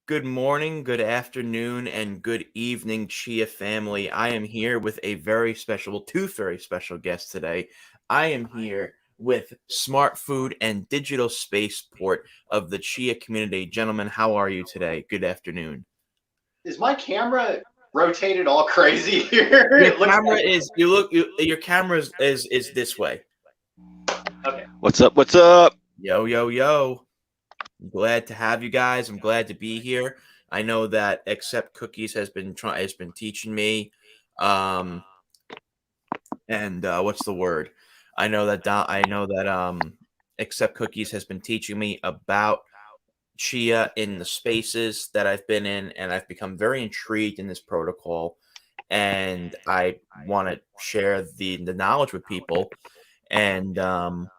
Good morning, good afternoon, and good evening, Chia family. I am here with two very special guests today. I am here with Smart Food and Digital Spaceport of the Chia community. Gentlemen, how are you today? Good afternoon. Is my camera rotated all crazy here? Your It looks camera like is you look you, your camera is this way. okay. What's up? What's up? Yo, yo, yo. I'm glad to have you guys. I'm glad to be here. I know that Accept Cookies has been teaching me, um, and what's the word? I know that Accept Cookies has been teaching me about Chia in the spaces that I've been in, and I've become very intrigued in this protocol, and I want to share the knowledge with people, and I'm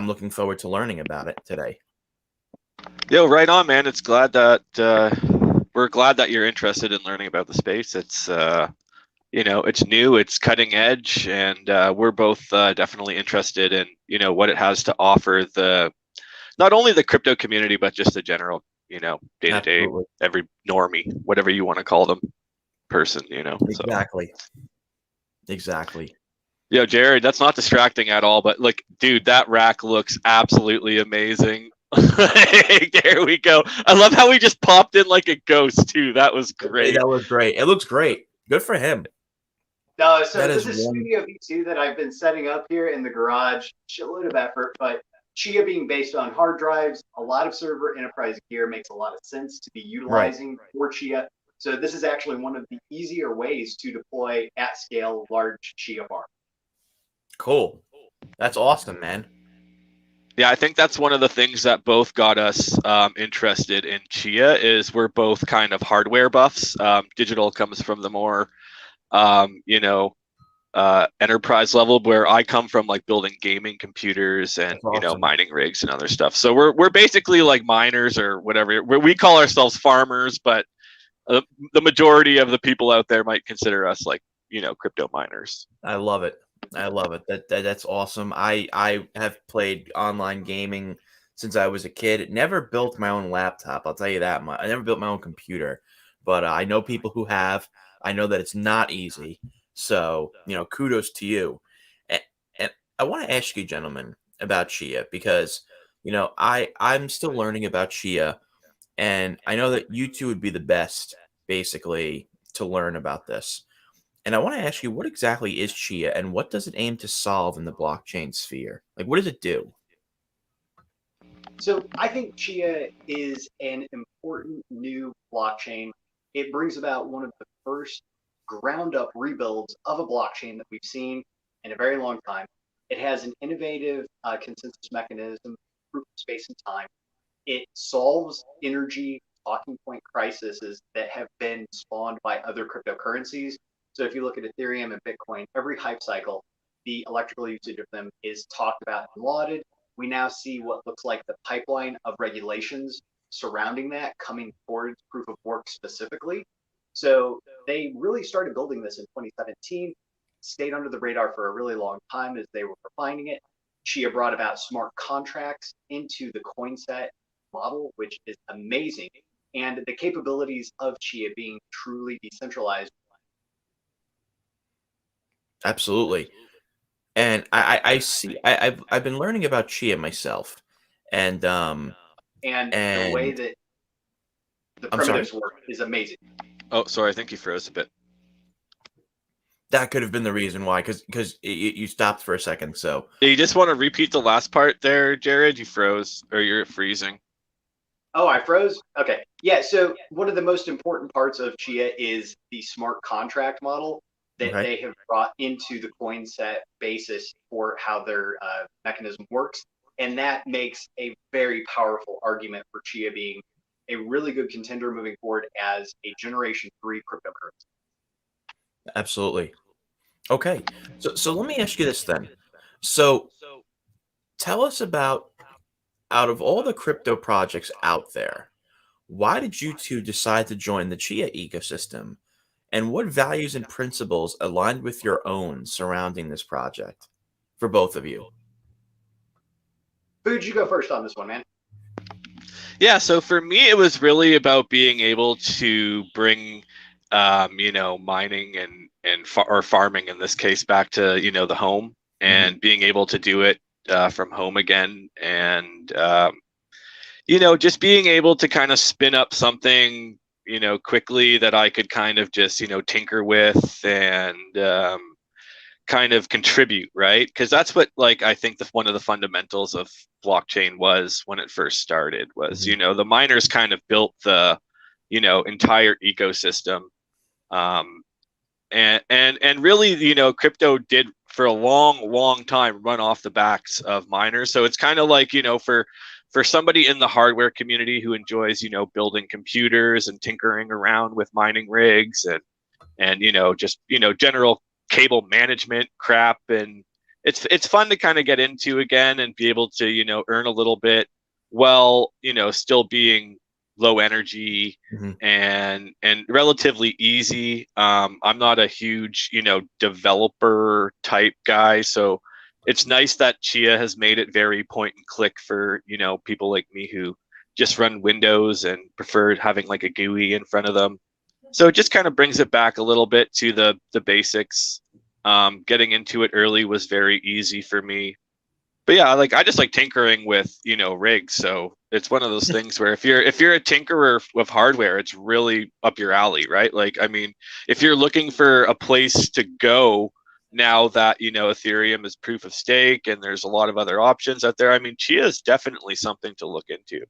looking forward to learning about it today. Yo, right on, man. It's glad that we're glad that you're interested in learning about the space. It's it's new, it's cutting edge, and we're both definitely interested in what it has to offer the not only the crypto community but just the general day to day Absolutely. every normie, whatever you want to call them, person. So Exactly. yo, Jared, that's not distracting at all. But like, dude, that rack looks absolutely amazing. There we go. I love how he just popped in like a ghost too. That was great. That was great. It looks great. Good for him. No, so That this is is one. Studio V2 that I've been setting up here in the garage. Shitload of effort, but Chia being based on hard drives, a lot of server enterprise gear makes a lot of sense to be Right. utilizing for Chia. So this is actually one of the easier ways to deploy at scale large Chia farm. Cool. That's awesome, man. Yeah, I think that's one of the things that both got us interested in Chia is we're both kind of hardware buffs. Digital comes from the more, enterprise level, where I come from, like building gaming computers and That's awesome. mining rigs and other stuff. So we're basically like miners or whatever. We call ourselves farmers, but the majority of the people out there might consider us like crypto miners. I love it. I love it. That's awesome. I have played online gaming since I was a kid. Never built my own laptop. I'll tell you that much. I never built my own computer, but I know people who have. I know that it's not easy. So kudos to you. And, and I want to ask you, gentlemen, about Chia because I'm still learning about Chia, and I know that you two would be the best, basically, to learn about this. And I want to ask you, what exactly is Chia and what does it aim to solve in the blockchain sphere? Like, what does it do? So I think Chia is an important new blockchain. It brings about one of the first ground up rebuilds of a blockchain that we've seen in a very long time. It has an innovative consensus mechanism, proof of space and time. It solves energy talking point crises that have been spawned by other cryptocurrencies. So if you look at Ethereum and Bitcoin, every hype cycle, the electrical usage of them is talked about and lauded. We now see what looks like the pipeline of regulations surrounding that coming towards proof of work specifically. So they really started building this in 2017, stayed under the radar for a really long time as they were refining it. Chia brought about smart contracts into the coin set model, which is amazing. And the capabilities of Chia being truly decentralized. Absolutely. And I see I've been learning about Chia myself. And And the way and that the I'm sorry. primitives work is amazing. Oh, sorry, I think you froze a bit. That could have been the reason why, because you stopped for a second. So You just want to repeat the last part there, Jared? You froze, or you're freezing. Oh, I froze? Okay. Yeah, so one of the most important parts of Chia is the smart contract model that okay, they have brought into the coin set basis for how their mechanism works. And that makes a very powerful argument for Chia being a really good contender moving forward as a generation 3 cryptocurrency. absolutely. Okay, so let me ask you this then. So tell us about, out of all the crypto projects out there, why did you two decide to join the Chia ecosystem? And what values and principles aligned with your own surrounding this project for both of you? Food, you go first on this one, man. Yeah, so for me, it was really about being able to bring, mining or farming in this case back to the home, and being able to do it from home again, and just being able to kind of spin up something quickly that I could kind of just tinker with and kind of contribute, right? Because that's what, like, I think one of the fundamentals of blockchain was when it first started was, Mhm. the miners kind of built the, entire ecosystem. Um, and really, crypto did for a long time run off the backs of miners. So it's kind of like, for somebody in the hardware community who enjoys, building computers and tinkering around with mining rigs and just general cable management crap, and it's fun to kind of get into again and be able to earn a little bit while still being low energy Mhm. and relatively easy. I'm not a huge developer type guy, so it's nice that Chia has made it very point and click for people like me who just run Windows and prefer having like a GUI in front of them. So it just kind of brings it back a little bit to the basics. Getting into it early was very easy for me. But yeah, like I just like tinkering with rigs. So it's one of those things where if you're a tinkerer with hardware, it's really up your alley, right? Like I mean, if you're looking for a place to go now that Ethereum is proof of stake and there's a lot of other options out there, I mean, Chia is definitely something to look into.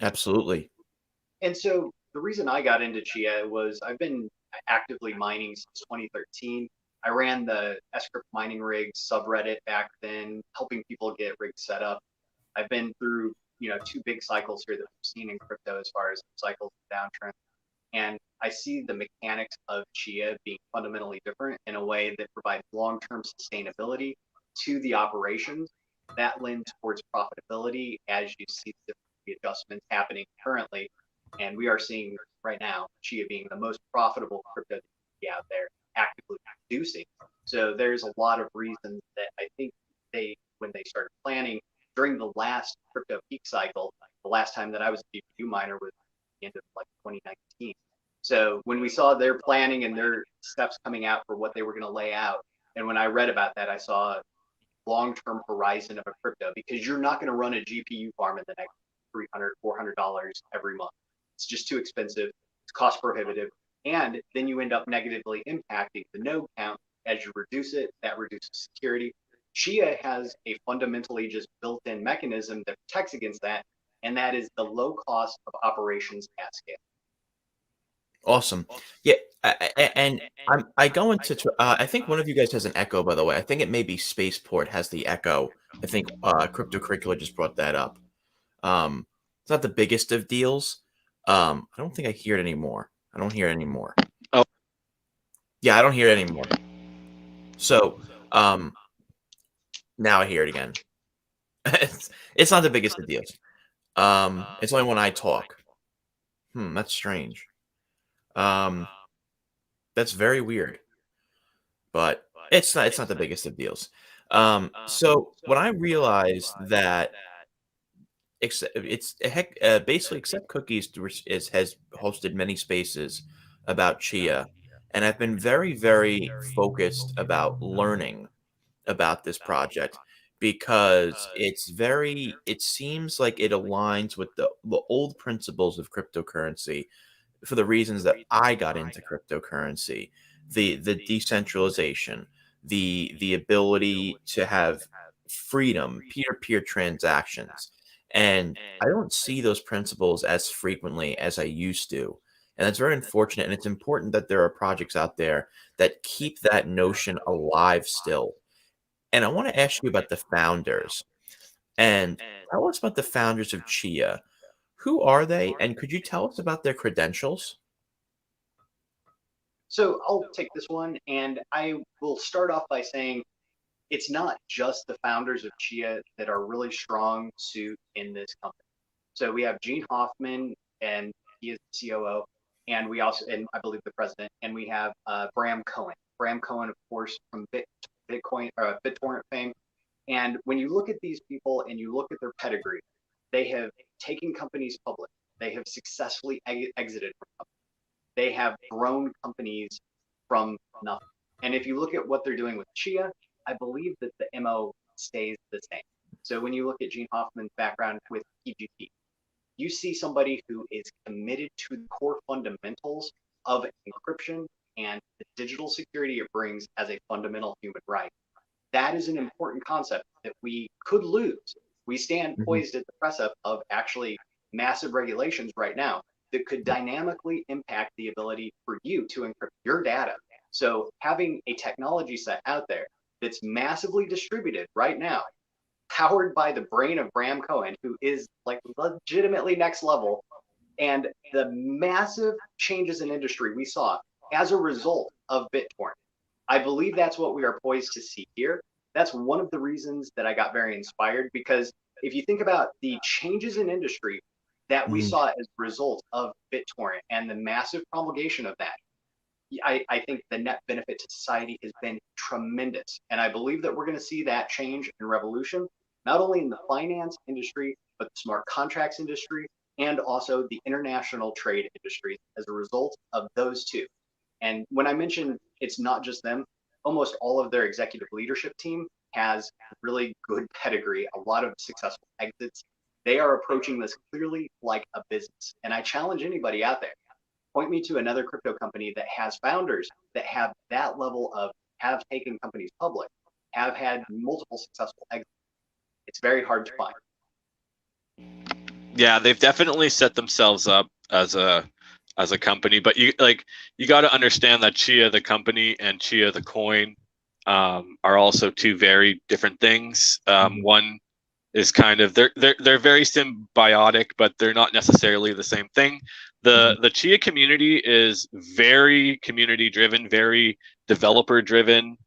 Absolutely. And so the reason I got into Chia was I've been actively mining since 2013. I ran the Scrypt mining rigs subreddit back then, helping people get rigs set up. I've been through, two big cycles here that we've seen in crypto as far as cycles and downtrend. And I see the mechanics of Chia being fundamentally different in a way that provides long-term sustainability to the operations that lend towards profitability as you see the adjustments happening currently. And we are seeing right now Chia being the most profitable crypto out there, actively producing. So there's a lot of reasons that I think when they started planning during the last crypto peak cycle, the last time that I was a GPU miner was the end of like 2019. So when we saw their planning and their steps coming out for what they were going to lay out, and when I read about that, I saw a long-term horizon of a crypto because you're not going to run a GPU farm in the next $300, $400 every month. It's just too expensive. It's cost prohibitive. And then you end up negatively impacting the node count as you reduce it. That reduces security. Chia has a fundamentally just built-in mechanism that protects against that, and that is the low cost of operations at scale. Awesome. Yeah, and I go into I think one of you guys has an echo, by the way. I think it may be Spaceport has the echo. I think Crypto Curricular just brought that up. It's not the biggest of deals. I don't think I hear it anymore. I don't hear it anymore. Oh, Yeah, I don't hear it anymore. So now I hear it again. It's not the biggest of deals. It's only when I talk. That's strange. Um, that's very weird. But it's not the biggest of deals. So when I realized that it's heck basically except cookies has hosted many spaces about Chia, and I've been very focused about learning about this project because it seems like it aligns with the old principles of cryptocurrency for the reasons that I got into cryptocurrency, the decentralization, the ability to have freedom, peer-to-peer transactions. And I don't see those principles as frequently as I used to. And that's very unfortunate. And it's important that there are projects out there that keep that notion alive still. And I want to ask you about the founders and tell us about the founders of Chia. Who are they? And could you tell us about their credentials? So I'll take this one, and I will start off by saying it's not just the founders of Chia that are really strong suit in this company. So we have Gene Hoffman, and he is the COO, and we also, and I believe the president, and we have Bram Cohen. Bram Cohen, of course, from BitTorrent fame. And when you look at these people and you look at their pedigree, they have taken companies public. They have successfully exited from companies. They have grown companies from nothing. And if you look at what they're doing with Chia, I believe that the MO stays the same. So when you look at Gene Hoffman's background with PGP, you see somebody who is committed to the core fundamentals of encryption and the digital security it brings as a fundamental human right. That is an important concept that we could lose. We stand poised at the precipice of actually massive regulations right now that could dynamically impact the ability for you to encrypt your data. So having a technology set out there that's massively distributed right now, powered by the brain of Bram Cohen, who is like legitimately next level, and the massive changes in industry we saw as a result of BitTorrent. I believe that's what we are poised to see here. That's one of the reasons that I got very inspired, because if you think about the changes in industry that we saw as a result of BitTorrent and the massive promulgation of that, I think the net benefit to society has been tremendous. And I believe that we're going to see that change and revolution, not only in the finance industry, but the smart contracts industry, and also the international trade industry as a result of those two. And when I mention it's not just them, almost all of their executive leadership team has really good pedigree, a lot of successful exits. They are approaching this clearly like a business. And I challenge anybody out there, point me to another crypto company that has founders that have that level of have taken companies public, have had multiple successful exits. It's very hard to find. Yeah, they've definitely set themselves up as a company, but you got to understand that Chia the company and Chia the coin are also two very different things. One is kind of they're very symbiotic, but they're not necessarily the same thing. The Chia community is very community driven, very developer driven.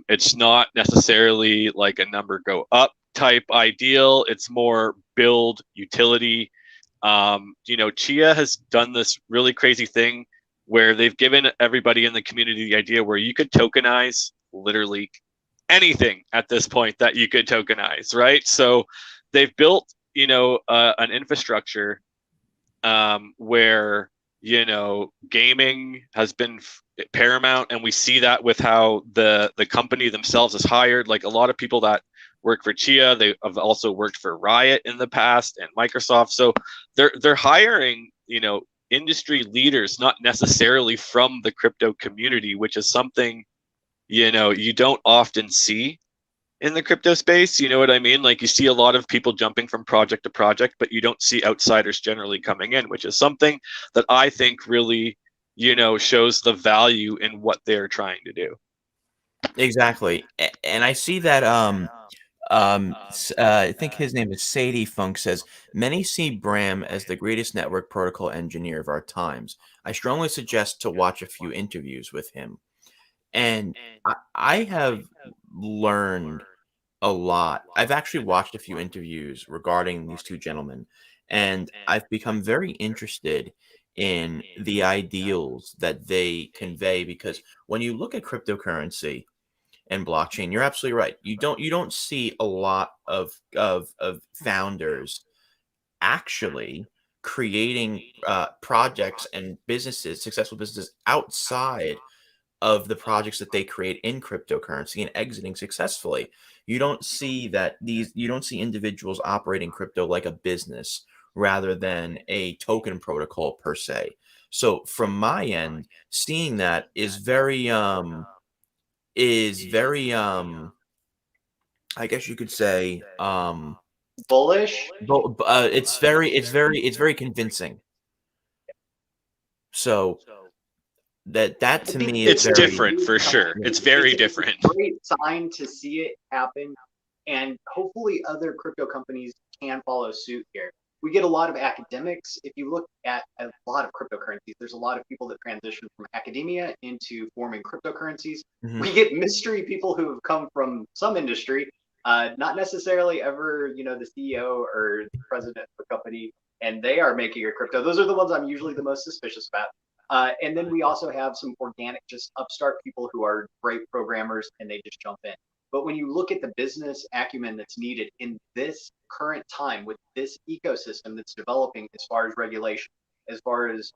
It's not necessarily like a number go up type ideal. It's more build utility. Chia has done this really crazy thing where they've given everybody in the community the idea where you could tokenize literally anything at this point that you could tokenize, right? So they've built, an infrastructure where, gaming has been paramount, and we see that with how the company themselves is hired. Like a lot of people that work for Chia, they have also worked for Riot in the past and Microsoft. So they're hiring, industry leaders, not necessarily from the crypto community, which is something, you don't often see in the crypto space. You know what I mean? Like you see a lot of people jumping from project to project, but you don't see outsiders generally coming in, which is something that I think really, shows the value in what they're trying to do. Exactly. And I see that I think his name is Sadie Funk says, many see Bram as the greatest network protocol engineer of our times. I strongly suggest to watch a few interviews with him. And I have learned a lot. I've actually watched a few interviews regarding these two gentlemen, and I've become very interested in the ideals that they convey, because when you look at cryptocurrency and blockchain, you're absolutely right. You don't see a lot of founders actually creating projects and businesses, successful businesses outside of the projects that they create in cryptocurrency and exiting successfully. You don't see individuals operating crypto like a business rather than a token protocol per se. So from my end, seeing that is very I guess you could say Bullish. it's very convincing. So that I to think me that is It's very different for sure. yeah. It's very it's a different. great sign to see it happen, and hopefully other crypto companies can follow suit here. We get a lot of academics. If you look at a lot of cryptocurrencies, there's a lot of people that transition from academia into forming cryptocurrencies. Mhm. We get mystery people who have come from some industry, not necessarily ever, the CEO or the president of a company, and they are making a crypto. Those are the ones I'm usually the most suspicious about. And then we also have some organic, just upstart people who are great programmers and they just jump in. But when you look at the business acumen that's needed in this current time with this ecosystem that's developing as far as regulation, as far as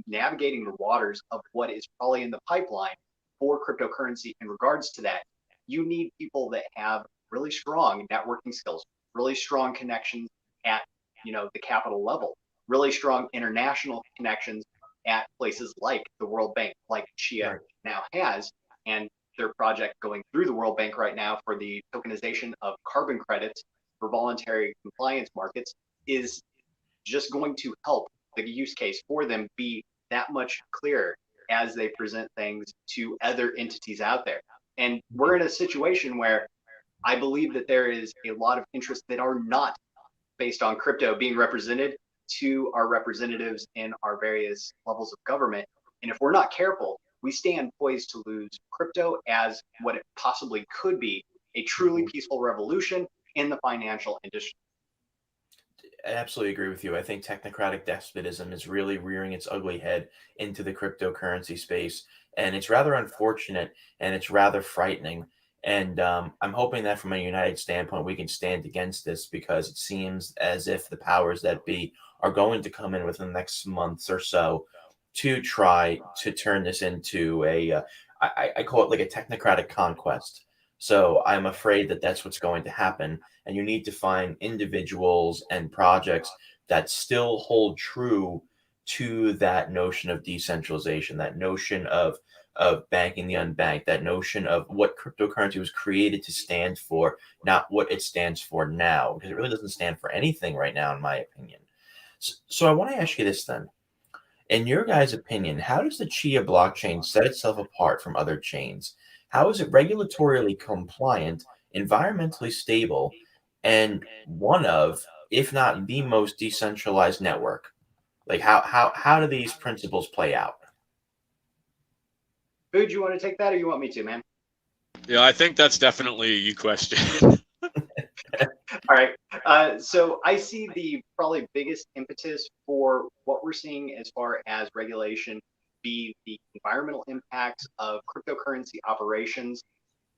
navigating the waters of what is probably in the pipeline for cryptocurrency in regards to that, you need people that have really strong networking skills, really strong connections at the capital level, really strong international connections at places like the World Bank, like Chia Right. now has, and their project going through the World Bank right now for the tokenization of carbon credits for voluntary compliance markets is just going to help the use case for them be that much clearer as they present things to other entities out there. And we're in a situation where I believe that there is a lot of interests that are not based on crypto being represented to our representatives in our various levels of government. And if we're not careful, we stand poised to lose crypto as what it possibly could be, a truly peaceful revolution in the financial industry. I absolutely agree with you. I think technocratic despotism is really rearing its ugly head into the cryptocurrency space, and it's rather unfortunate and it's rather frightening. And I'm hoping that from a united standpoint, we can stand against this because it seems as if the powers that be are going to come in within the next months or so to try to turn this into I call it like a technocratic conquest. So I'm afraid that that's what's going to happen, and you need to find individuals and projects that still hold true to that notion of decentralization, that notion of banking the unbanked, that notion of what cryptocurrency was created to stand for, not what it stands for now, because it really doesn't stand for anything right now, in my opinion. So I want to ask you this then. In your guys' opinion, how does the Chia blockchain set itself apart from other chains? How is it regulatorily compliant, environmentally stable, and one of, if not the most decentralized network? Like how do these principles play out? Food, you want to take that or you want me to, man? Yeah, I think that's definitely a you question. All right. So I see the probably biggest impetus for what we're seeing as far as regulation be the environmental impacts of cryptocurrency operations.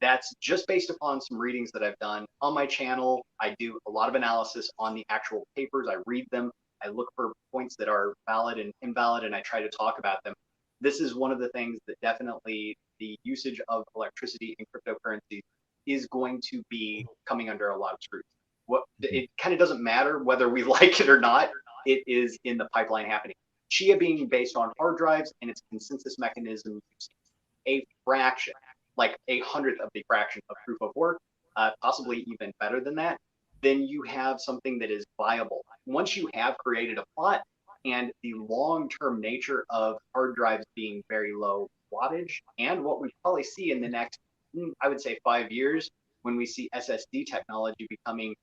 That's just based upon some readings that I've done on my channel. I do a lot of analysis on the actual papers. I read them. I look for points that are valid and invalid, and I try to talk about them. This is one of the things that definitely the usage of electricity in cryptocurrency is going to be coming under a lot of scrutiny. It kind of doesn't matter whether we like it or not. It is in the pipeline happening. Chia being based on hard drives and its consensus mechanism using a fraction, like a hundredth of the fraction of proof of work, possibly even better than that, then you have something that is viable. Once you have created a plot and the long-term nature of hard drives being very low wattage, and what we probably see in the next, I would say 5 years, when we see SSD technology becoming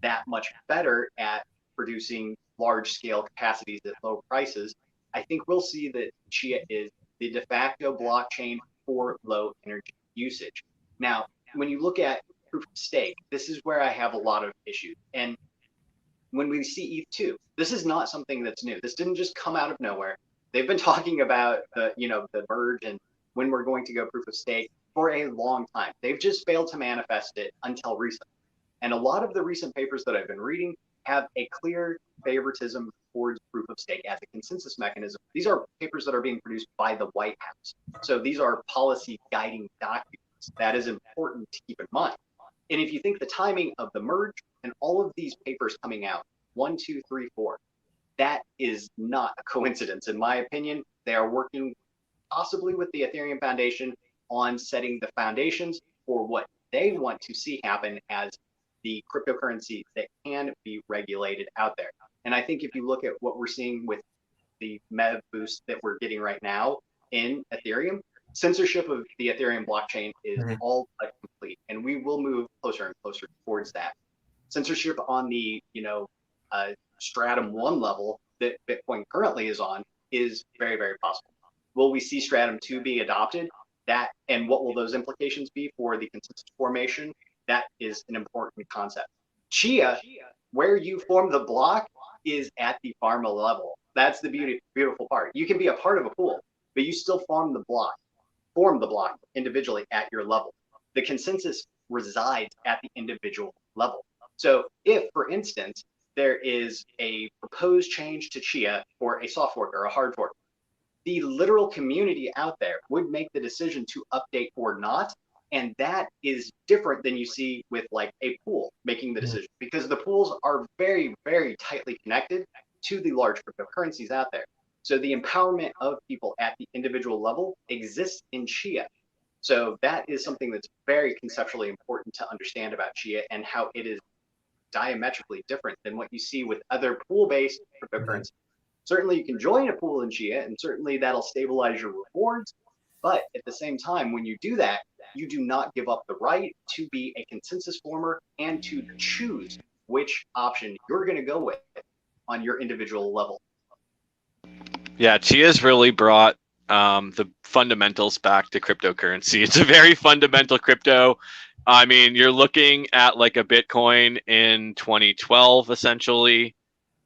that much better at producing large scale capacities at low prices, I think we'll see that Chia is the de facto blockchain for low energy usage. Now, when you look at proof of stake, this is where I have a lot of issues. And when we see ETH2, this is not something that's new. This didn't just come out of nowhere. They've been talking about the merge and when we're going to go proof of stake for a long time. They've just failed to manifest it until recently. And a lot of the recent papers that I've been reading have a clear favoritism towards proof of stake as a consensus mechanism. These are papers that are being produced by the White House. So these are policy guiding documents. That is important to keep in mind. And if you think the timing of the merge and all of these papers coming out, 1, 2, 3, 4, that is not a coincidence. In my opinion, they are working possibly with the Ethereum Foundation on setting the foundations for what they want to see happen as the cryptocurrency that can be regulated out there. And I think if you look at what we're seeing with the MEV boost that we're getting right now in Ethereum, censorship of the Ethereum blockchain is all but complete, and we will move closer and closer towards that. Censorship on the Stratum 1 level that Bitcoin currently is on is very, very possible. Will we see Stratum 2 be adopted? That, and what will those implications be for the consensus formation? That is an important concept. Chia, where you form the block, is at the pharma level. That's the beautiful part. You can be a part of a pool, but you still form the block individually at your level. The consensus resides at the individual level. So if, for instance, there is a proposed change to Chia for a soft fork or a hard fork, the literal community out there would make the decision to update or not. And that is different than you see with like a pool making the decision, because the pools are very, very tightly connected to the large cryptocurrencies out there. So the empowerment of people at the individual level exists in Chia. So that is something that's very conceptually important to understand about Chia and how it is diametrically different than what you see with other pool-based cryptocurrencies. Certainly you can join a pool in Chia, and certainly that'll stabilize your rewards. But at the same time, when you do that, you do not give up the right to be a consensus former and to choose which option you're going to go with on your individual level. Yeah, Chia's really brought the fundamentals back to cryptocurrency. It's a very fundamental crypto. I mean, you're looking at like a Bitcoin in 2012, essentially,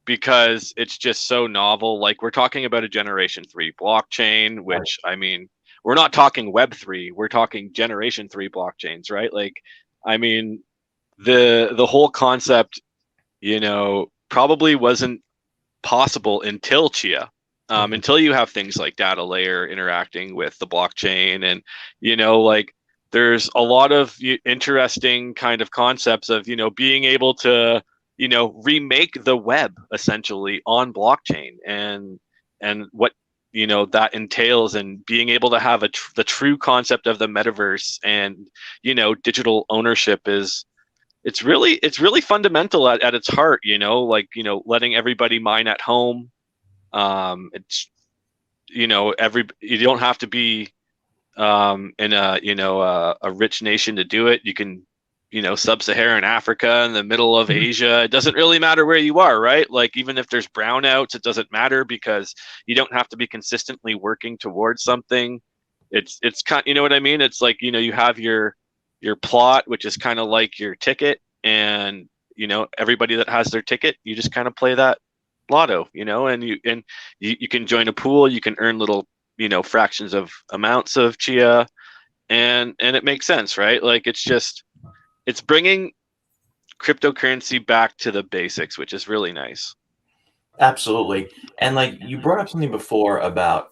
because it's just so novel. Like, we're talking about a generation 3 blockchain, which, I mean, we're not talking Web3, we're talking generation 3 blockchains, right? Like, I mean, the whole concept, you know, probably wasn't possible until Chia. Until you have things like data layer interacting with the blockchain, and, you know, like, there's a lot of interesting kind of concepts of, you know, being able to, you know, remake the web essentially on blockchain, and what, you know, that entails, and being able to have the true concept of the metaverse and, you know, digital ownership is, it's really fundamental at its heart, you know, like, you know, letting everybody mine at home. It's, you know, you don't have to be in a, you know, a rich nation to do it. You can, you know, sub-Saharan Africa in the middle of Asia. It doesn't really matter where you are, right? Like, even if there's brownouts, it doesn't matter, because you don't have to be consistently working towards something. It's kind, you know what I mean? It's like, you know, you have your plot, which is kind of like your ticket, and, you know, everybody that has their ticket, you just kind of play that lotto, you know, and you can join a pool, you can earn little, you know, fractions of amounts of Chia, and it makes sense, right? Like, it's bringing cryptocurrency back to the basics, which is really nice. Absolutely. And like you brought up something before about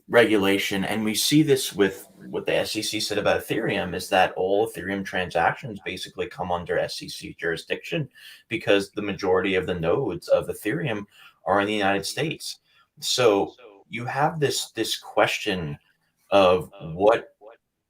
regulation, and we see this with what the SEC said about Ethereum, is that all Ethereum transactions basically come under SEC jurisdiction because the majority of the nodes of Ethereum are in the United States. So you have this question of what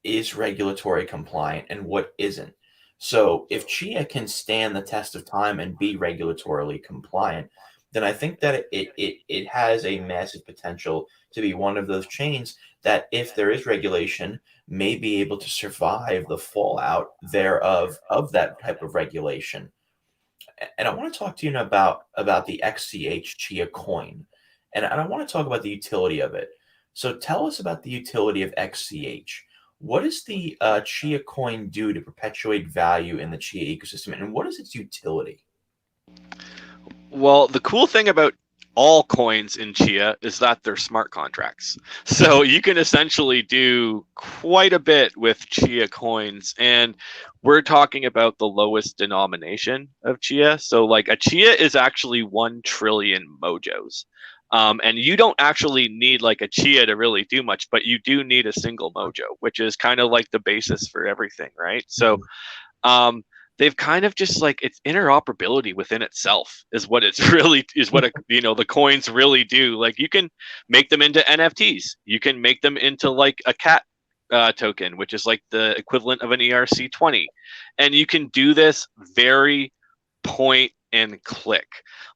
is regulatory compliant and what isn't. So if Chia can stand the test of time and be regulatorily compliant, then I think that it has a massive potential to be one of those chains that, if there is regulation, may be able to survive the fallout thereof of that type of regulation. And I want to talk to you about the XCH Chia coin, and I want to talk about the utility of it. So tell us about the utility of XCH. What does the Chia coin do to perpetuate value in the Chia ecosystem, and what is its utility? Well, the cool thing about all coins in Chia is that they're smart contracts. So you can essentially do quite a bit with Chia coins. And we're talking about the lowest denomination of Chia. So like, a Chia is actually 1 trillion mojos. And you don't actually need like a Chia to really do much, but you do need a single mojo, which is kind of like the basis for everything, right? So they've kind of just like, it's interoperability within itself is what it's really is what you know, the coins really do. Like, you can make them into NFTs, you can make them into like a cat token, which is like the equivalent of an ERC20, and you can do this very point and click.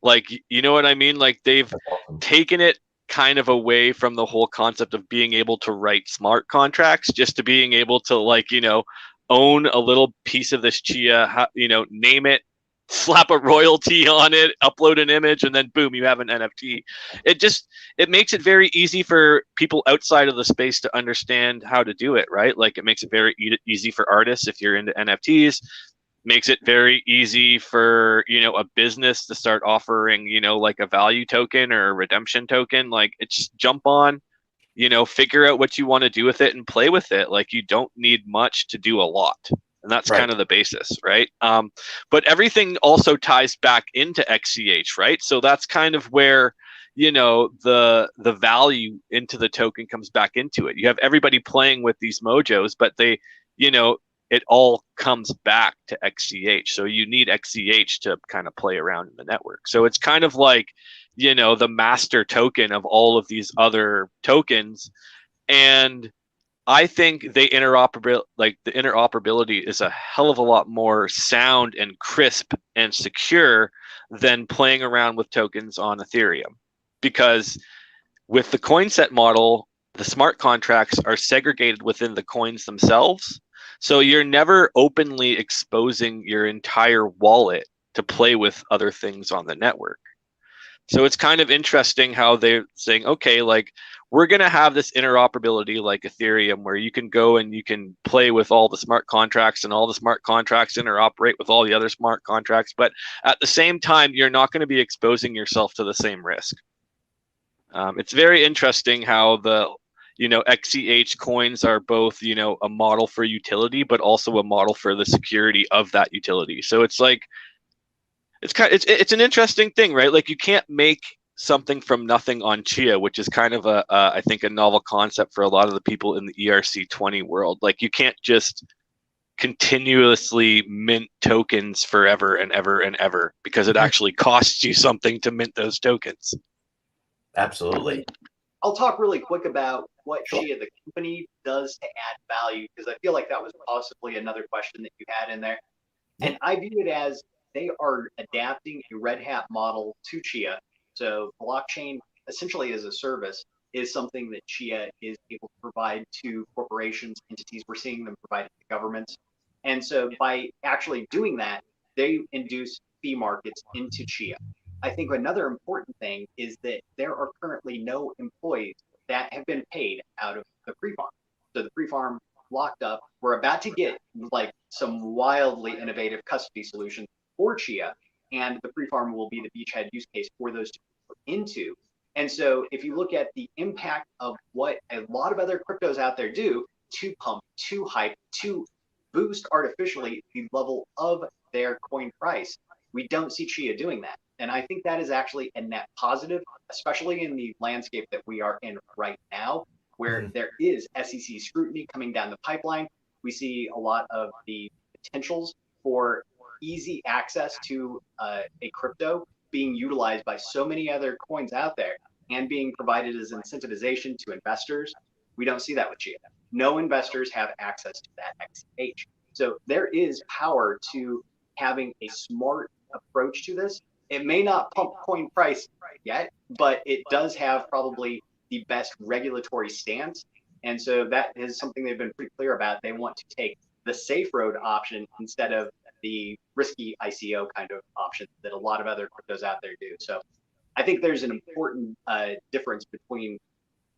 Like, you know what I mean? Like, they've taken it kind of away from the whole concept of being able to write smart contracts, just to being able to, like, you know, own a little piece of this Chia, you know, name it, slap a royalty on it, upload an image, and then boom, you have an NFT. It makes it very easy for people outside of the space to understand how to do it, right? Like, it makes it very easy for artists if you're into NFTs. Makes it very easy for, you know, a business to start offering, you know, like a value token or a redemption token. Like, it's jump on, you know, figure out what you want to do with it and play with it. Like, you don't need much to do a lot. And that's Right. kind of the basis, right? But everything also ties back into XCH, right? So that's kind of where, you know, the value into the token comes back into it. You have everybody playing with these mojos, but they, you know, it all comes back to XCH. So you need XCH to kind of play around in the network. So it's kind of like, you know, the master token of all of these other tokens. And I think the interoperability is a hell of a lot more sound and crisp and secure than playing around with tokens on Ethereum. Because with the coin set model, the smart contracts are segregated within the coins themselves. So you're never openly exposing your entire wallet to play with other things on the network. So it's kind of interesting how they're saying, okay, like we're going to have this interoperability like Ethereum, where you can go and you can play with all the smart contracts, and all the smart contracts interoperate with all the other smart contracts. But at the same time, you're not going to be exposing yourself to the same risk. It's very interesting how the, you know, XCH coins are both, you know, a model for utility, but also a model for the security of that utility. So it's like, it's an interesting thing, right? Like you can't make something from nothing on Chia, which is kind of I think a novel concept for a lot of the people in the ERC20 world. Like you can't just continuously mint tokens forever and ever and ever, because it actually costs you something to mint those tokens. Absolutely. I'll talk really quick about what Sure. Chia, the company, does to add value, because I feel like that was possibly another question that you had in there. And I view it as they are adapting a Red Hat model to Chia. So blockchain, essentially as a service, is something that Chia is able to provide to corporations, entities. We're seeing them provide it to governments. And so by actually doing that, they induce fee markets into Chia. I think another important thing is that there are currently no employees that have been paid out of the pre-farm. So the pre-farm locked up. We're about to get like some wildly innovative custody solutions for Chia, and the pre-farm will be the beachhead use case for those to put into. And so if you look at the impact of what a lot of other cryptos out there do to pump, to hype, to boost artificially the level of their coin price, we don't see Chia doing that. And I think that is actually a net positive, especially in the landscape that we are in right now, where there is SEC scrutiny coming down the pipeline. We see a lot of the potentials for easy access to a crypto being utilized by so many other coins out there and being provided as incentivization to investors. We don't see that with Chia. No investors have access to that XCH. So there is power to having a smart approach to this. It may not pump coin price yet, but it does have probably the best regulatory stance. And so that is something they've been pretty clear about. They want to take the safe road option instead of the risky ICO kind of option that a lot of other cryptos out there do. So I think there's an important difference between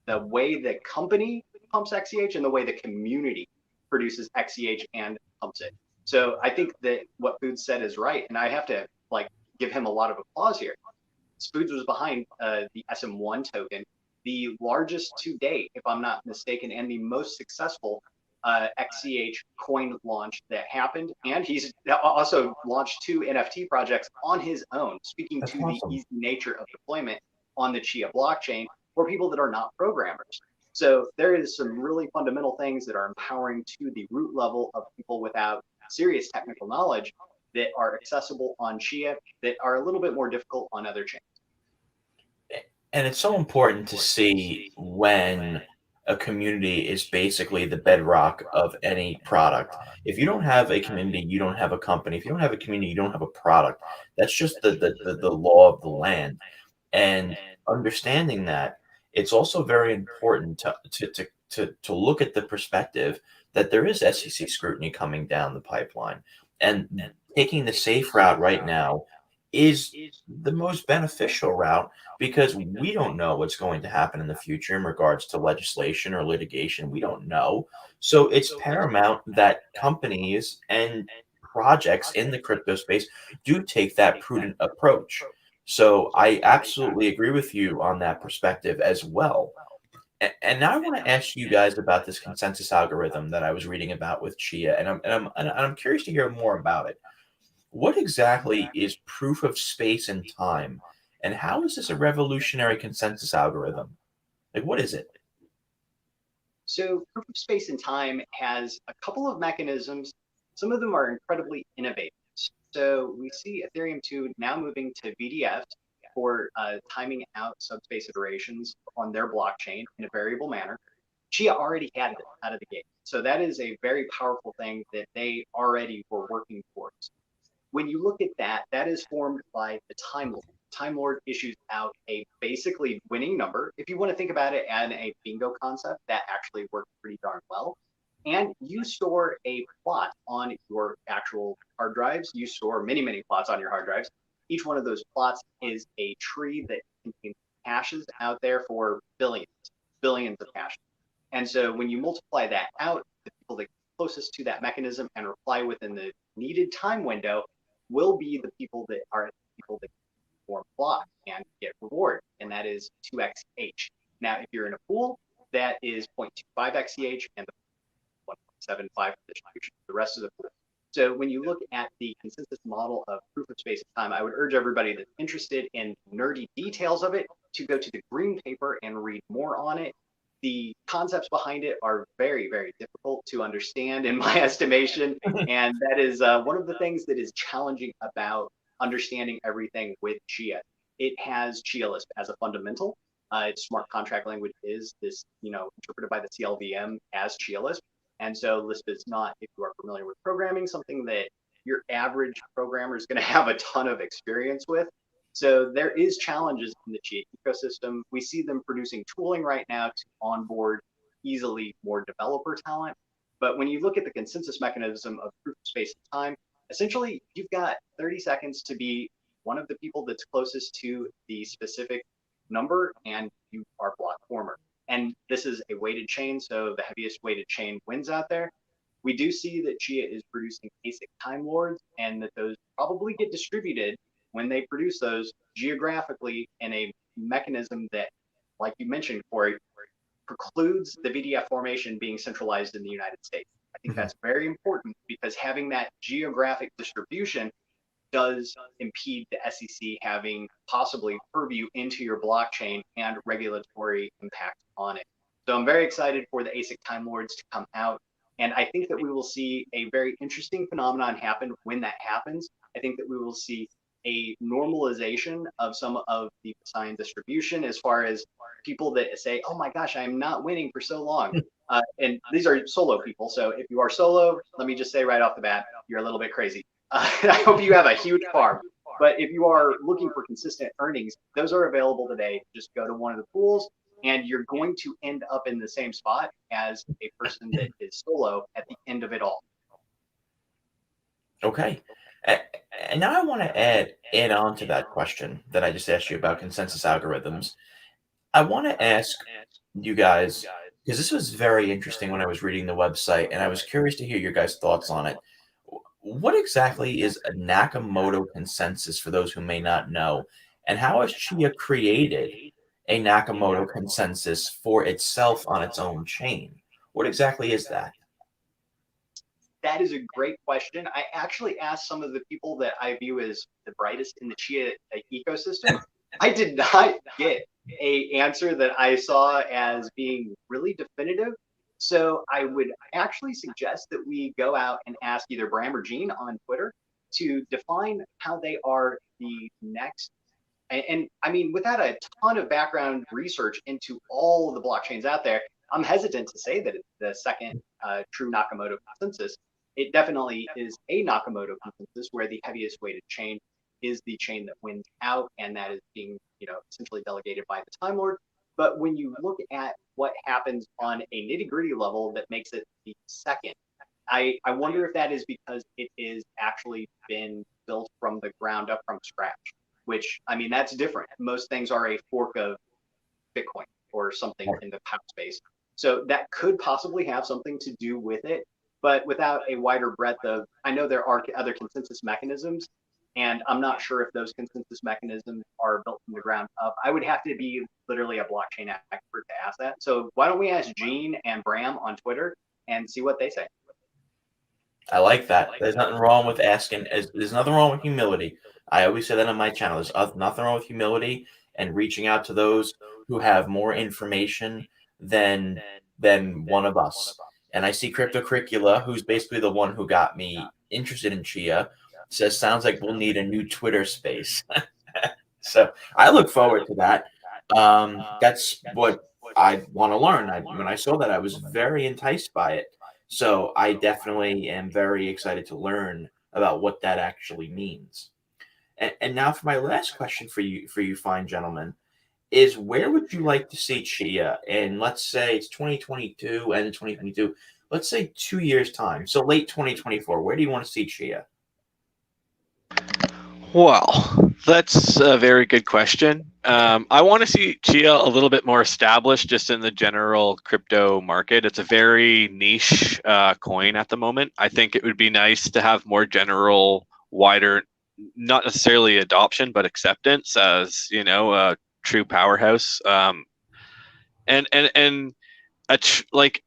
the way the company pumps XCH and the way the community produces XCH and pumps it. So I think that what Food said is right, and I have to like give him a lot of applause here. Spoods was behind the SM1 token, the largest to date, if I'm not mistaken, and the most successful XCH coin launch that happened. And he's also launched 2 NFT projects on his own, speaking That's to awesome. the easy nature of deployment on the Chia blockchain for people that are not programmers. So there is some really fundamental things that are empowering to the root level of people without serious technical knowledge that are accessible on Chia that are a little bit more difficult on other chains. And it's so important to see when a community is basically the bedrock of any product. If you don't have a community, you don't have a company. If you don't have a community, you don't have a product. That's just the law of the land. And understanding that, it's also very important to look at the perspective that there is SEC scrutiny coming down the pipeline. And taking the safe route right now is the most beneficial route, because we don't know what's going to happen in the future in regards to legislation or litigation. We don't know. So it's paramount that companies and projects in the crypto space do take that prudent approach. So I absolutely agree with you on that perspective as well. And now I want to ask you guys about this consensus algorithm that I was reading about with Chia, and I'm curious to hear more about it. What exactly is proof of space and time, and how is this a revolutionary consensus algorithm? Like, what is it? So proof of space and time has a couple of mechanisms. Some of them are incredibly innovative. So we see Ethereum 2 now moving to VDFs for timing out subspace iterations on their blockchain in a variable manner. Chia already had it out of the gate. So that is a very powerful thing that they already were working towards. When you look at that, that is formed by the Time Lord. Time Lord issues out a basically winning number. If you want to think about it as a bingo concept, that actually works pretty darn well. And you store a plot on your actual hard drives. You store many, many plots on your hard drives. Each one of those plots is a tree that contains hashes out there for billions, billions of hashes. And so when you multiply that out, the people that closest to that mechanism and reply within the needed time window will be the people that are people that form block and get reward, and that is 2xh. Now, if you're in a pool, that is 0.25 xch and the 1.75 distribution for the rest of the pool. So when you look at the consensus model of proof of space and time, I would urge everybody that's interested in nerdy details of it to go to the green paper and read more on it. The concepts behind it are very, very difficult to understand in my estimation. And that is one of the things that is challenging about understanding everything with Chia. It has Chia Lisp as a fundamental. Its smart contract language is this, interpreted by the CLVM as Chia Lisp. And so Lisp is not, if you are familiar with programming, something that your average programmer is going to have a ton of experience with. So there is challenges in the Chia ecosystem. We see them producing tooling right now to onboard easily more developer talent. But when you look at the consensus mechanism of proof of space and time, essentially you've got 30 seconds to be one of the people that's closest to the specific number, and you are block former. And this is a weighted chain, so the heaviest weighted chain wins out there. We do see that Chia is producing ASIC time lords, and that those probably get distributed when they produce those geographically in a mechanism that, like you mentioned, Corey, precludes the VDF formation being centralized in the United States. I think that's very important because having that geographic distribution does impede the SEC having possibly purview into your blockchain and regulatory impact on it. So I'm very excited for the ASIC Time Lords to come out. And I think that we will see a very interesting phenomenon happen when that happens. I think that we will see a normalization of some of the sign distribution as far as people that say, oh my gosh, I'm not winning for so long. And these are solo people. So if you are solo, let me just say right off the bat, you're a little bit crazy. I hope you have a huge farm. But if you are looking for consistent earnings, those are available today. Just go to one of the pools and you're going to end up in the same spot as a person that is solo at the end of it all. Okay. And now I want to add on to that question that I just asked you about consensus algorithms. I want to ask you guys, because this was very interesting when I was reading the website, and I was curious to hear your guys' thoughts on it. What exactly is a Nakamoto consensus for those who may not know? And how has Chia created a Nakamoto consensus for itself on its own chain? What exactly is that? That is a great question. I actually asked some of the people that I view as the brightest in the Chia ecosystem. I did not get a answer that I saw as being really definitive. So I would actually suggest that we go out and ask either Bram or Gene on Twitter to define how they are the next. And I mean, without a ton of background research into all of the blockchains out there, I'm hesitant to say that it's the second true Nakamoto consensus. It definitely is a Nakamoto consensus where the heaviest weighted chain is the chain that wins out, and that is being, essentially delegated by the Time Lord. But when you look at what happens on a nitty-gritty level that makes it the second, I wonder if that is because it is actually been built from the ground up from scratch, which, I mean, that's different. Most things are a fork of Bitcoin or something in the power space. So that could possibly have something to do with it, but without a wider breadth of, I know there are other consensus mechanisms. And I'm not sure if those consensus mechanisms are built from the ground up. I would have to be literally a blockchain expert to ask that. So why don't we ask Gene and Bram on Twitter and see what they say? I like that. There's nothing wrong with asking. There's nothing wrong with humility. I always say that on my channel. There's nothing wrong with humility and reaching out to those who have more information than one of us. And I see Crypto Curricula, who's basically the one who got me interested in Chia, says sounds like we'll need a new Twitter space. So I look forward to that. That's what I want to learn. When I saw that, I was very enticed by it. So I definitely am very excited to learn about what that actually means. And now for my last question for you fine gentlemen, is where would you like to see Chia in, let's say it's 2022 and 2022, let's say 2 years time. So late 2024, where do you want to see Chia? Well, that's a very good question. I want to see Chia a little bit more established just in the general crypto market. It's a very niche coin at the moment. I think it would be nice to have more general, wider, not necessarily adoption, but acceptance as, a true powerhouse. And like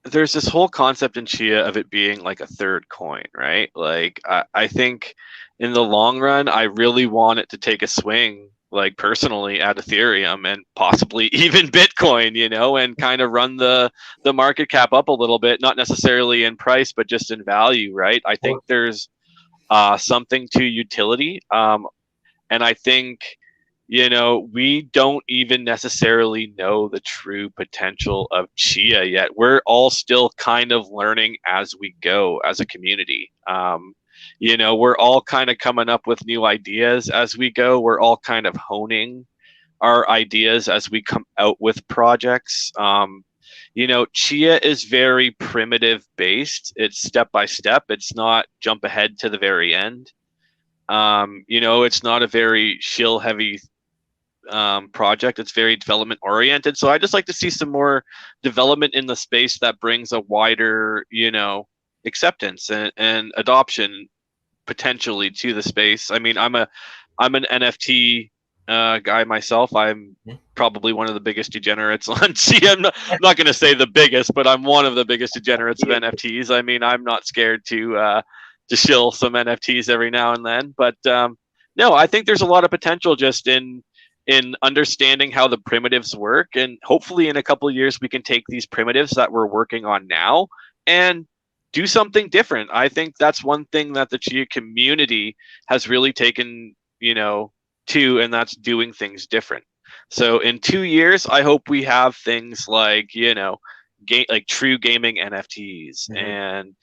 there's this whole concept in Chia of it being like a third coin, right? Like I think in the long run, I really want it to take a swing, like personally, at Ethereum and possibly even Bitcoin, and kind of run the market cap up a little bit, not necessarily in price, but just in value, right? I think there's something to utility, and I think we don't even necessarily know the true potential of Chia yet. We're all still kind of learning as we go as a community. We're all kind of coming up with new ideas as we go. We're all kind of honing our ideas as we come out with projects. Chia is very primitive based. It's step by step. It's not jump ahead to the very end. It's not a very shill heavy project. It's very development oriented. So I just like to see some more development in the space that brings a wider, acceptance and adoption potentially to the space. I mean, I'm an NFT guy myself. I'm probably one of the biggest degenerates on Chia. I'm not going to say the biggest, but I'm one of the biggest degenerates of NFTs. I mean, I'm not scared to shill some NFTs every now and then. But no, I think there's a lot of potential just in understanding how the primitives work, and hopefully in a couple of years we can take these primitives that we're working on now and do something different. I think that's one thing that the Chia community has really taken, to, and that's doing things different. So in 2 years, I hope we have things like, like true gaming NFTs, and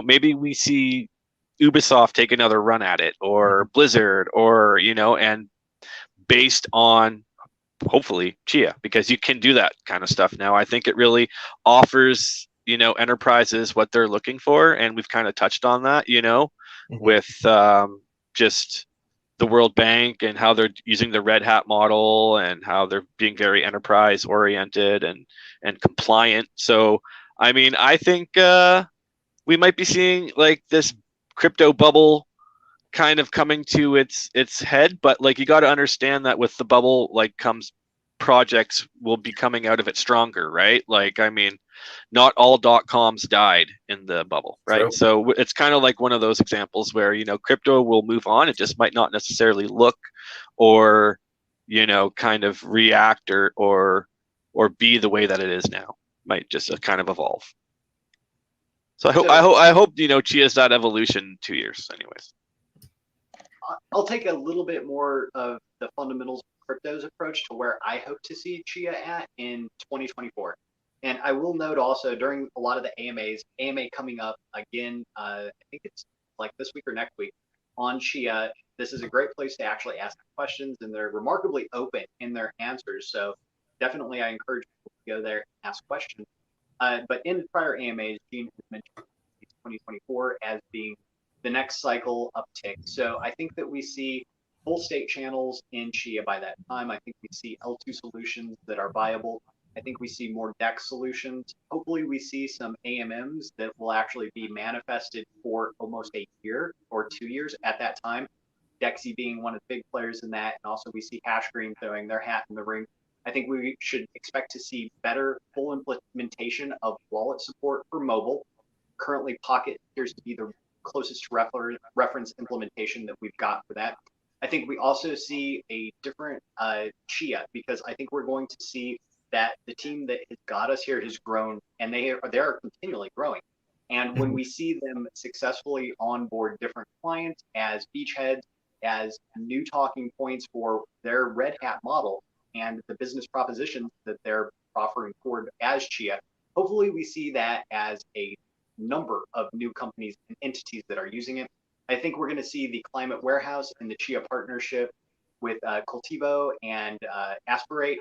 maybe we see Ubisoft take another run at it, or Blizzard, or and based on hopefully Chia, because you can do that kind of stuff now. I think it really offers enterprises what they're looking for, and we've kind of touched on that with just the World Bank and how they're using the Red Hat model and how they're being very enterprise oriented and compliant. So I mean, I think we might be seeing like this crypto bubble kind of coming to its head, but like you got to understand that with the bubble like comes projects will be coming out of it stronger, right? Like, I mean, not all .coms died in the bubble, right? True. So it's kind of like one of those examples where crypto will move on. It just might not necessarily look or kind of react or be the way that it is now. Might just kind of evolve. So I hope Chia's that evolution 2 years, anyways. I'll take a little bit more of the fundamentals of crypto's approach to where I hope to see Chia at in 2024. And I will note also during a lot of the AMA coming up again, I think it's like this week or next week on Chia. This is a great place to actually ask questions, and they're remarkably open in their answers. So definitely I encourage people to go there and ask questions. But in prior AMAs, Gene has mentioned 2024 as being the next cycle uptick. So I think that we see full state channels in Chia by that time. I think we see L2 solutions that are viable. I think we see more DEX solutions. Hopefully we see some AMMs that will actually be manifested for almost a year or 2 years at that time. Dexy being one of the big players in that, and also we see Hash Green throwing their hat in the ring. I think we should expect to see better full implementation of wallet support for mobile. Currently, Pocket appears to be the closest reference implementation that we've got for that. I think we also see a different Chia, because I think we're going to see that the team that has got us here has grown, and they are continually growing. And when we see them successfully onboard different clients as beachheads, as new talking points for their Red Hat model and the business propositions that they're offering forward as Chia, hopefully we see that as a number of new companies and entities that are using it. I think we're going to see the Climate Warehouse and the Chia partnership with Cultivo and Aspirate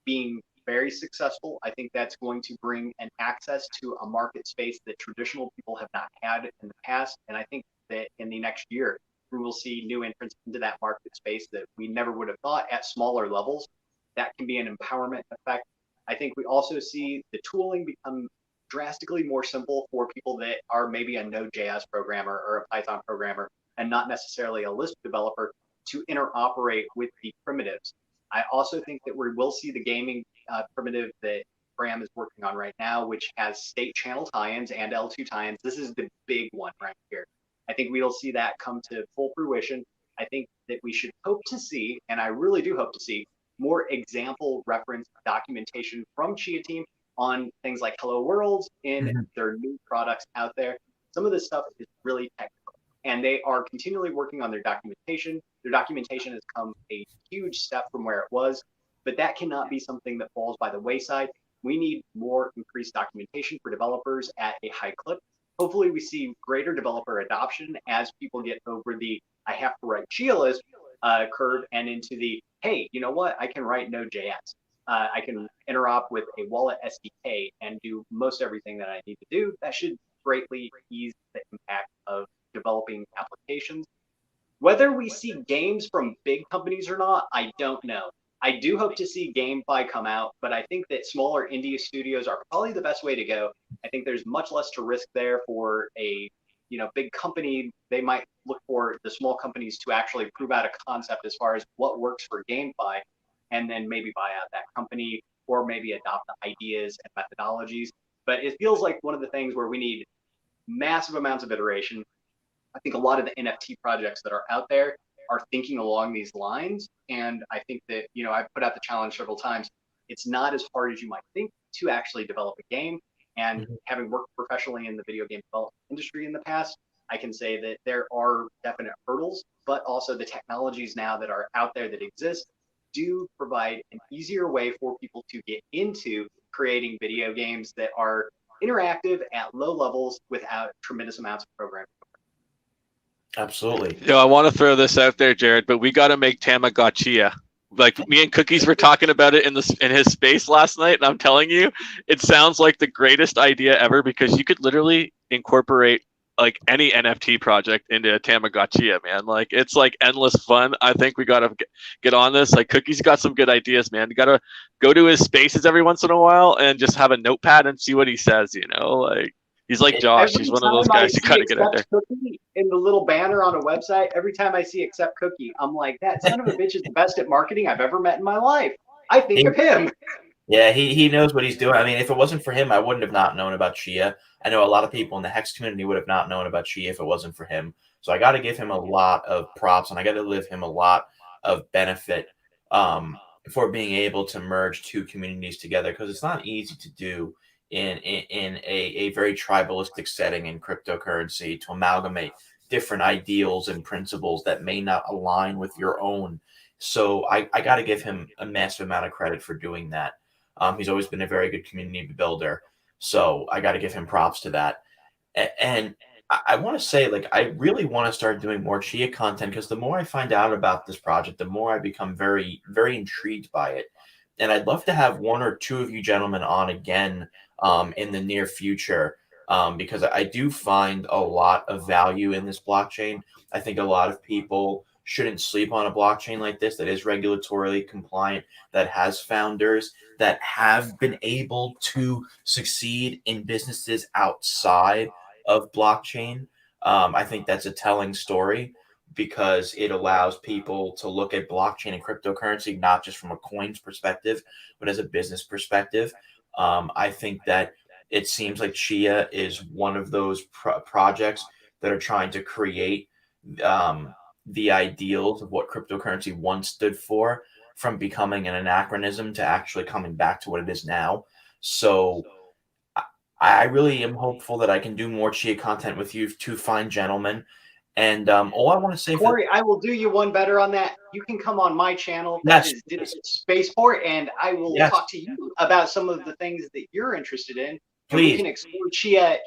being very successful. I think that's going to bring an access to a market space that traditional people have not had in the past. And I think that in the next year, we will see new entrants into that market space that we never would have thought at smaller levels. That can be an empowerment effect. I think we also see the tooling become drastically more simple for people that are maybe a Node.js programmer or a Python programmer and not necessarily a Lisp developer to interoperate with the primitives. I also think that we will see the gaming primitive that Bram is working on right now, which has state channel tie-ins and L2 tie-ins. This is the big one right here. I think we'll see that come to full fruition. I think that we should hope to see, and I really do hope to see, more example reference documentation from Chia team on things like Hello Worlds in their new products out there. Some of this stuff is really technical, and they are continually working on their documentation. Their documentation has come a huge step from where it was, but that cannot be something that falls by the wayside. We need more increased documentation for developers at a high clip. Hopefully we see greater developer adoption as people get over the I have to write Chia Lisp curve and into the, hey, you know what, I can write Node.js. I can interop with a wallet SDK and do most everything that I need to do. That should greatly ease the impact of developing applications. Whether we see games from big companies or not, I don't know. I do hope to see GameFi come out, but I think that smaller indie studios are probably the best way to go. I think there's much less to risk there for a big company. They might look for the small companies to actually prove out a concept as far as what works for GameFi, and then maybe buy out that company or maybe adopt the ideas and methodologies. But it feels like one of the things where we need massive amounts of iteration. I think a lot of the NFT projects that are out there are thinking along these lines. And I think that, I've put out the challenge several times. It's not as hard as you might think to actually develop a game. And having worked professionally in the video game development industry in the past, I can say that there are definite hurdles, but also the technologies now that are out there that exist do provide an easier way for people to get into creating video games that are interactive at low levels without tremendous amounts of programming. Absolutely. I want to throw this out there, Jared, but we got to make Tamagotchia. Like me and Cookies were talking about it in his space last night, and I'm telling you, it sounds like the greatest idea ever because you could literally incorporate like any NFT project into a Tamagotchia, man. Like it's like endless fun. I think we got to get on this. Like Cookies got some good ideas, man. You got to go to his spaces every once in a while and just have a notepad and see what he says, like. He's like Josh. He's one of those guys who kind of get out there. Cookie in the little banner on a website, every time I see accept cookie, I'm like, that son of a bitch is the best at marketing I've ever met in my life. I think of him. Yeah, he knows what he's doing. I mean, if it wasn't for him, I wouldn't have not known about Chia. I know a lot of people in the Hex community would have not known about Chia if it wasn't for him. So I got to give him a lot of props, and I got to give him a lot of benefit for being able to merge two communities together, because it's not easy to do in a very tribalistic setting in cryptocurrency, to amalgamate different ideals and principles that may not align with your own. So I got to give him a massive amount of credit for doing that. He's always been a very good community builder. So I got to give him props to that. And I want to say, like, I really want to start doing more Chia content, because the more I find out about this project, the more I become very, very intrigued by it. And I'd love to have one or two of you gentlemen on again in the near future, because I do find a lot of value in this blockchain. I think a lot of people shouldn't sleep on a blockchain like this that is regulatorily compliant, that has founders that have been able to succeed in businesses outside of blockchain. I think that's a telling story, because it allows people to look at blockchain and cryptocurrency not just from a coins perspective, but as a business perspective. I think that it seems like Chia is one of those projects that are trying to create the ideals of what cryptocurrency once stood for, from becoming an anachronism to actually coming back to what it is now. So I really am hopeful that I can do more Chia content with you two fine gentlemen. And all I want to say for Corey, I will do you one better on that. You can come on my channel. That yes, is Digital Spaceport, and I will yes, talk to you about some of the things that you're interested in. And we please. can explore Chia.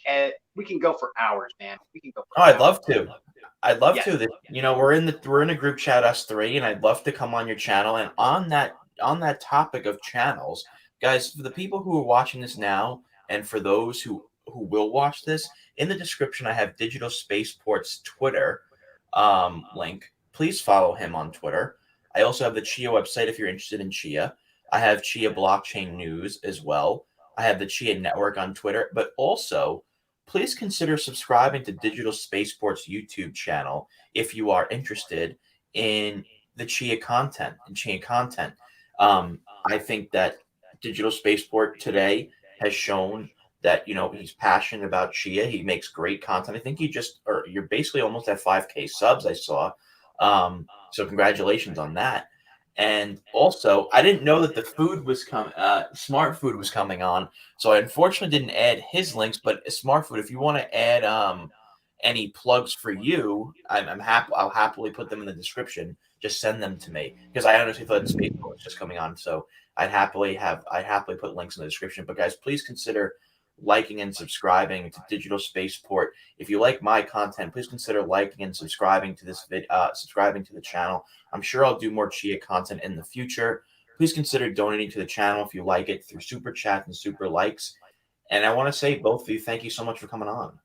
We can go for hours, man. We can go for Oh, I'd hours. love to. I'd love Yeah. to. You know, we're in a group chat, us three, and I'd love to come on your channel. And on that topic of channels, guys, for the people who are watching this now, and for those who will watch this, in the description I have Digital Spaceport's Twitter link. Please follow him on Twitter. I also have the Chia website if you're interested in Chia. I have Chia blockchain news as well. I have the Chia Network on Twitter, but also please consider subscribing to Digital Spaceport's YouTube channel if you are interested in the Chia content and Chia content. I think that Digital Spaceport today has shown that he's passionate about Chia. He makes great content. I think you're basically almost at 5K subs. I saw, so congratulations on that. And also, I didn't know that the food was coming. Smart Food was coming on, so I unfortunately didn't add his links. But Smart Food, if you want to add any plugs for you, I'm happy. I'll happily put them in the description. Just send them to me because I honestly thought Spaceport was just coming on. So I'd happily put links in the description. But guys, please consider liking and subscribing to Digital Spaceport. If you like my content, please consider liking and subscribing to subscribing to the channel. I'm sure I'll do more Chia content in the future. Please consider donating to the channel if you like it through super chat and super likes. And I want to say, both of you, thank you so much for coming on.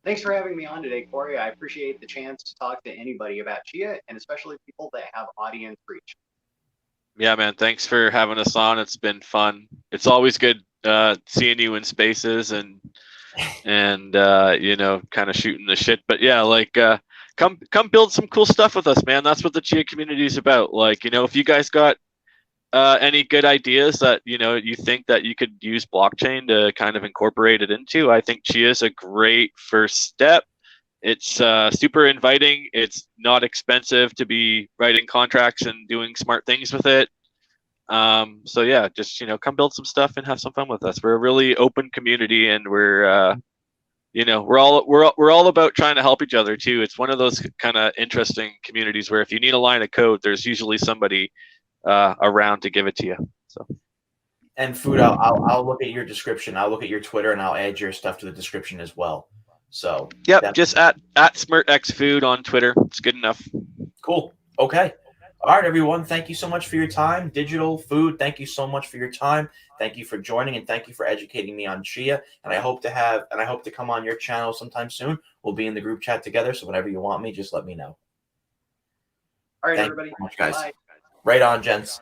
Thanks for having me on today, Corey. I appreciate the chance to talk to anybody about Chia, and especially people that have audience reach. Yeah, man. Thanks for having us on. It's been fun. It's always good seeing you in spaces and kind of shooting the shit. But yeah, come build some cool stuff with us, man. That's what the Chia community is about. If you guys got any good ideas that you think that you could use blockchain to kind of incorporate it into, I think Chia is a great first step. It's super inviting. It's not expensive to be writing contracts and doing smart things with it. So yeah, just come build some stuff and have some fun with us. We're a really open community, and we're all about trying to help each other too. It's one of those kind of interesting communities where if you need a line of code, there's usually somebody around to give it to you. So. And Food, I'll look at your description. I'll look at your Twitter, and I'll add your stuff to the description as well. So yep, just at SmirtXFood on Twitter. It's good enough. Cool. Okay. All right, everyone. Thank you so much for your time. Digital Food, thank you so much for your time. Thank you for joining, and thank you for educating me on Chia. And I hope to come on your channel sometime soon. We'll be in the group chat together. So whenever you want me, just let me know. All right, Thank everybody. you so much, guys. Bye. Right on, gents.